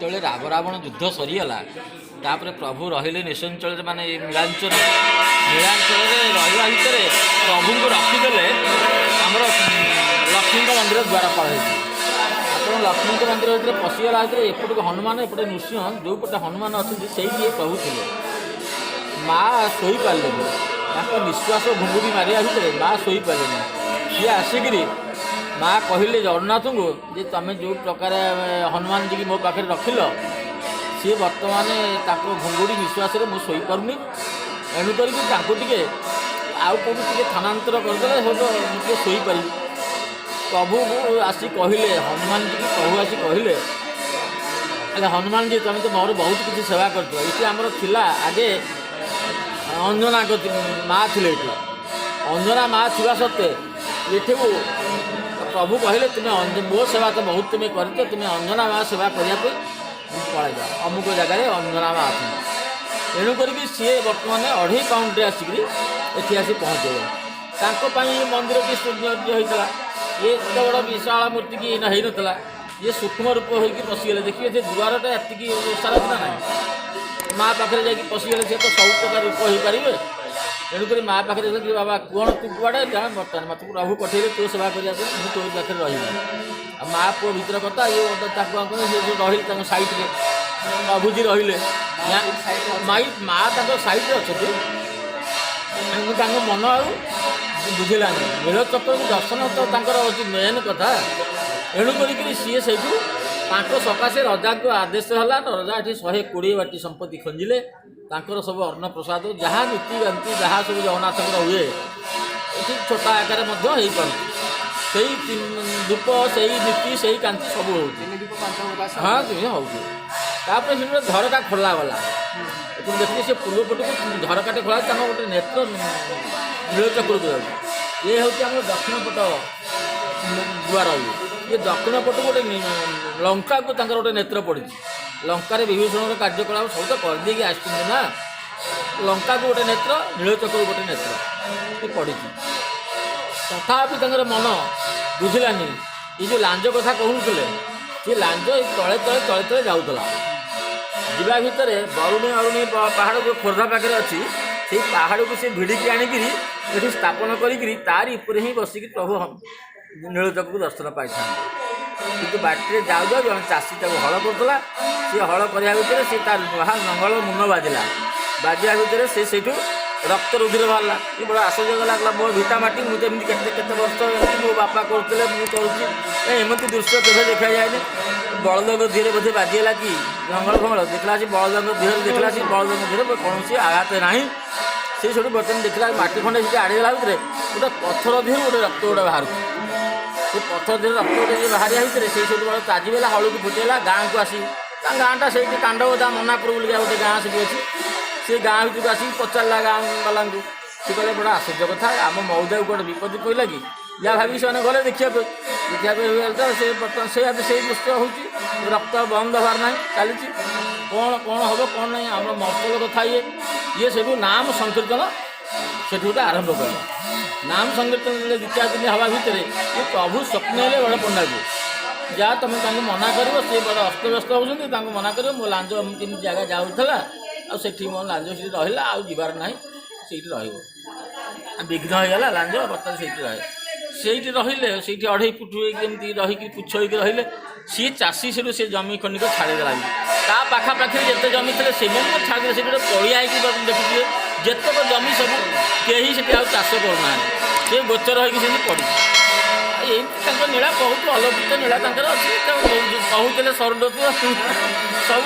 ଯେତେବେଳେ ରାମ ରାବଣ ଯୁଦ୍ଧ ସରିଗଲା ତାପରେ ପ୍ରଭୁ ରହିଲେ ନିଶଞ୍ଚଳରେ ମାନେ ନୀଳାଞ୍ଚଳରେ ରହିବା ଭିତରେ ପ୍ରଭୁଙ୍କୁ ରଖିଦେଲେ ଆମର ଲକ୍ଷ୍ମୀଙ୍କ ମନ୍ଦିର ଦ୍ୱାରପାଳ ହେଇଛି। ଆପଣ ଲକ୍ଷ୍ମୀଙ୍କ ମନ୍ଦିର ଭିତରେ ପଶିଗଲା ଭିତରେ ଏପଟକୁ ହନୁମାନ ଏପଟେ ନୃସିଂହ ଯେଉଁପଟେ ହନୁମାନ ଅଛନ୍ତି ସେଇଠି ପ୍ରଭୁ ଥିଲେ। ମା ଶୋଇପାରିଲେନି, ତାଙ୍କ ନିଶ୍ୱାସ ଘୁଙ୍ଗୁଡ଼ି ମାରିବା ଭିତରେ ମା ଶୋଇପାରିଲେନି। ସିଏ ଆସିକିରି ମା କହିଲେ ଜଗନ୍ନାଥଙ୍କୁ ଯେ ତମେ ଯେଉଁ ପ୍ରକାର ହନୁମାନଜୀକି ମୋ ପାଖରେ ରଖିଲ ସିଏ ବର୍ତ୍ତମାନ ତାଙ୍କ ଘୁଙ୍ଗୁଡ଼ି ନିଶ୍ୱାସରେ ମୁଁ ଶୋଇପାରୁନି, ଏଣୁ କରିକି ତାଙ୍କୁ ଟିକେ ଆଉ କେଉଁଠି ଟିକେ ସ୍ଥାନାନ୍ତର କରିଦେଲେ ହୁଏତ ମୁଁ ଟିକେ ଶୋଇପାରିବି। ପ୍ରଭୁ ଆସି କହିଲେ ହନୁମାନଜୀକି ପ୍ରଭୁ ଆସି କହିଲେ ହେଲେ ହନୁମାନଜୀ ତମେ ତ ମୋର ବହୁତ କିଛି ସେବା କରିଛ। ଏଠି ଆମର ଥିଲା ଆଗେ ଅଞ୍ଜନାଙ୍କ ମା ଥିଲେ, ଏଠି ଅଞ୍ଜନା ମା ଥିବା ସତ୍ତ୍ୱେ ଏଠିକୁ ପ୍ରଭୁ କହିଲେ ତୁମେ ମୋ ସେବା ତ ବହୁତ ତୁମେ କରିଛ, ତୁମେ ଅଞ୍ଜନା ମା ସେବା କରିବା ପାଇଁ ପଳାଇଯାଅ, ଅମୁକ ଜାଗାରେ ଅଞ୍ଜନା ମା ଅଛନ୍ତି। ତେଣୁ କରିକି ସିଏ ବର୍ତ୍ତମାନ 2.5 ପାଉଣ୍ଡରେ ଆସିକିରି ଏଠି ଆସି ପହଞ୍ଚିବ। ତାଙ୍କ ପାଇଁ ମନ୍ଦିରଟି ସୌନ୍ଦର୍ଯ୍ୟ ହୋଇଥିଲା। ଇଏ ଏତେ ବଡ଼ ବିଶାଳ ମୂର୍ତ୍ତିକି ହେଇନଥିଲା, ଇଏ ସୂକ୍ଷ୍ମ ରୂପ ହୋଇକି ପଶିଗଲେ। ଦେଖିବେ ଯେ ଦୁଆରଟା ଏତିକି ଓସାର ଥିଲା ନାହିଁ, ମା ପାଖରେ ଯାଇକି ପଶିଗଲେ ସେ ତ ସବୁ ପ୍ରକାର ରୂପ ହୋଇପାରିବେ। ତେଣୁକରି ମା ପାଖରେ କି ବାବା କ'ଣ ତୁ କୁଆଡ଼େ ଜାଣ ବର୍ତ୍ତମାନ ମୋତେ ପ୍ରଭୁ ପଠେଇଲେ ତୋ ସେବା କରିବା ପାଇଁ ମୁଁ ତୋ ପାଖରେ ରହିବି। ଆଉ ମା ପୁଅ ଭିତର କଥା ଇଏ ତାକୁ କ'ଣ କଲେ ସେ ରହିଲେ ତାଙ୍କ ସାଇଡ଼୍ରେ ପ୍ରଭୁଜୀ ରହିଲେ। ମା ତାଙ୍କ ସାଇଡ଼୍ରେ ଅଛନ୍ତି, ତାଙ୍କ ମନ ଆଉ ବୁଝିଲାନି। ନୀଳଚକ୍ରକୁ ଦର୍ଶନ ତ ତାଙ୍କର ହେଉଛି ମେନ୍ କଥା। ଏଣୁ କରିକିରି ସିଏ ସେଇଠୁ ତାଙ୍କ ସକାଶେ ରଜାଙ୍କୁ ଆଦେଶ ହେଲା, ରଜା ଏଠି 120 ବାଟି ସମ୍ପତ୍ତି ଖଞ୍ଜିଲେ। ତାଙ୍କର ସବୁ ଅନ୍ନପ୍ରସାଦ ଯାହା ନୀତିକାନ୍ତି ଯାହା ସବୁ ଜଗନ୍ନାଥଙ୍କର ହୁଏ ଏଠି ଛୋଟ ଆକାରରେ ମଧ୍ୟ ହେଇପାରୁଛି। ସେଇ ଧୂପ ସେଇ ନୀତି ସେଇ କାନ୍ତି ସବୁ ହେଉଛି। ହଁ ହେଉଛି। ତାପରେ ସେ ଗୋଟେ ଝରକା ଖୋଲାଗଲା। ଆପଣ ଦେଖିଲେ ସେ ପୂର୍ବ ପଟକୁ ଝରକାଟେ ଖୋଲା, ତାଙ୍କ ଗୋଟେ ନେତ୍ର ନୀଳଚକ୍ରକୁ ଯାଉଛି। ଇଏ ହେଉଛି ଆମର ଦକ୍ଷିଣ ପଟ ଦ୍ୱାର। ଇଏ ଦକ୍ଷିଣ ପଟକୁ ଗୋଟେ ଲଙ୍କାକୁ ତାଙ୍କର ଗୋଟେ ନେତ୍ର ପଡ଼ିଛି। ଲଙ୍କାରେ ବିଭୀଷଣର କାର୍ଯ୍ୟକଳାପ ସବୁ ତ କରିଦେଇକି ଆସିଛନ୍ତି ନା, ଲଙ୍କାକୁ ଗୋଟେ ନେତ୍ର ନୀଳଚକ୍ରକୁ ଗୋଟେ ନେତ୍ର ପଡ଼ିଛି। ତଥାପି ତାଙ୍କର ମନ ବୁଝିଲାନି। ଏ ଯେଉଁ ଲାଞ୍ଜ କଥା କହୁଥିଲେ ସେ ଲାଞ୍ଜ ଏ ତଳେ ତଳେ ତଳେ ତଳେ ଯାଉଥିଲା। ଯିବା ଭିତରେ ବରୁଣୀ ଅରୁଣୀ ପାହାଡ଼ ଯେଉଁ ଖୋର୍ଦ୍ଧା ପାଖରେ ଅଛି, ସେଇ ପାହାଡ଼କୁ ସେ ଭିଡ଼ିକି ଆଣିକିରି ଏଠି ସ୍ଥାପନ କରିକିରି ତାରି ଉପରେ ହିଁ ବସିକି ପ୍ରଭୁ ନୀଳଚକ୍ରକୁ ଦର୍ଶନ ପାଇଥାନ୍ତି। କିନ୍ତୁ ବାଟରେ ଯାଉ ଯାଉ ଜଣେ ଚାଷୀ ତାକୁ ହଳ କରୁଥିଲା। ସେ ହଳ କରିବା ଭିତରେ ସେ ତା ଲଙ୍ଗଳ ମୁନ ବାଜିଲା। ବାଜିବା ଭିତରେ ସେ ସେଇଠୁ ରକ୍ତ ରୁଧିର ବାହାରିଲା। ଏ ବଡ଼ ଆଶ୍ଚର୍ଯ୍ୟ ଗଲା, ମୋ ଭିଟା ମାଟି ମୁଁ ତ ଏମିତି କେତେ ବର୍ଷ ଏମିତି ମୋ ବାପା କରୁଥିଲେ ମୁଁ କରୁଛି, ଏମିତି ଦୃଶ୍ୟ କେବେ ଦେଖାଯାଏନି। ବଳଦଙ୍କ ଦେହରେ ବୋଧେ ବାଜିଗଲା କି ଲଙ୍ଗଳ ଫଙ୍ଗଳ, ଦେଖିଲା ସେ ବଳଦଙ୍କ ଦେହରେ ଦେଖିଲା ସେ ବଳଦଙ୍କ ଦେହରେ କୌଣସି ଆଘାତ ନାହିଁ। ସେ ସେଠୁ ବର୍ତ୍ତମାନ ଦେଖିଲା ମାଟି ଖଣ୍ଡେ ସେଠି ଆଡ଼ିଗଲା ଭିତରେ ଗୋଟେ ପଥର ଦେହରୁ ଗୋଟେ ରକ୍ତ ଗୋଟେ ବାହାରୁଛି। ସେ ପଥର ଦେହରେ ରକ୍ତ ଗୋଟେ ବାହାରିବା ଭିତରେ ସେ ସେଠୁ ବଡ଼ ତାଜିବେଲା ହଳକୁ ଫୁଟେଇଲା। ଗାଁକୁ ଆସି ତା ଗାଁଟା ସେଇଠି କାଣ୍ଡବଦା ମନାପୁର ବୋଲିକା ଗୋଟେ ଗାଁ ସେଠି ଅଛି। ସେ ଗାଁ ଭିତରକୁ ଆସିକି ପଚାରିଲା ଗାଁ ବାଲାଙ୍କୁ। ସେ କହିଲେ ବଡ଼ ଆଶ୍ଚର୍ଯ୍ୟ କଥା, ଆମ ମଉଜାକୁ ଗୋଟେ ବିପତ୍ତି ପଡ଼ିଲା କି? ଯାହା ଭାବିକି ସେମାନେ ଗଲେ ଦେଖିବା ପାଇଁ ତ ସେ ବର୍ତ୍ତମାନ ସେଇ ଦୃଶ୍ୟ ହେଉଛି। ରକ୍ତ ବନ୍ଦ ହେବାର ନାହିଁ, ଚାଲିଛି। କ'ଣ ହେବ କ'ଣ ନାହିଁ ଆମର ମଫସଲ କଥା। ଇଏ ସେଠୁ ନାମ ସଂକୀର୍ତ୍ତନ ସେଠୁ ଗୋଟେ ଆରମ୍ଭ କଲେ। ନାମ ସଂକୀର୍ତ୍ତନ 2-4 ଦିନ ହେବା ଭିତରେ ଏ ପ୍ରଭୁ ସ୍ୱପ୍ନ ହେଲେ ବଡ଼ ପଣ୍ଡାକୁ, ଯାହା ତୁମେ ତାଙ୍କୁ ମନା କରିବ, ସେ ବଡ଼ ଅସ୍ତବ୍ୟସ୍ତ ହେଉଛନ୍ତି, ତାଙ୍କୁ ମନା କରିବ ମୋ ଲାଞ୍ଜ କେମିତି ଜାଗା ଯାଉଥିଲା ଆଉ ସେଠି ମୋ ଲାଞ୍ଜ ସେଠି ରହିଲା, ଆଉ ଯିବାର ନାହିଁ, ସେଇଠି ରହିବ। ବିଘ୍ନ ହୋଇଗଲା ଲାଞ୍ଜ, ବର୍ତ୍ତମାନ ସେଇଠି ରହେ। ସେଇଠି ରହିଲେ ସେଇଠି 2.5 ଫୁଟ ହେଇକି ଏମିତି ରହିକି ପୁଛ ହେଇକି ରହିଲେ। ସିଏ ଚାଷୀ ସେଠୁ ସେ ଜମି ଖଣ୍ଡିକ ଛାଡ଼ିଦେଲା। ତା ପାଖାପାଖିରେ ଯେତେ ଜମି ଥିଲେ ସେମାନଙ୍କୁ ଛାଡ଼ିଦେଲେ। ସେଠି ଗୋଟେ ପଡ଼ିଆ ହେଇକି ଦେଖିଥିବେ ଯେତେକ ଜମି ସବୁ କେହି ସେଠି ଆଉ ଚାଷ କରୁନାହାନ୍ତି, ସେ ଗୋଚର ହେଇକି ସେଠି ପଡ଼ିଛି। ଏମିତି ତାଙ୍କ ନୀଳା ବହୁତ ଅଲୌକିକ ନୀଳା ତାଙ୍କର ଅଛି। କହୁଥିଲେ ସରଣ୍ଡ ସବୁ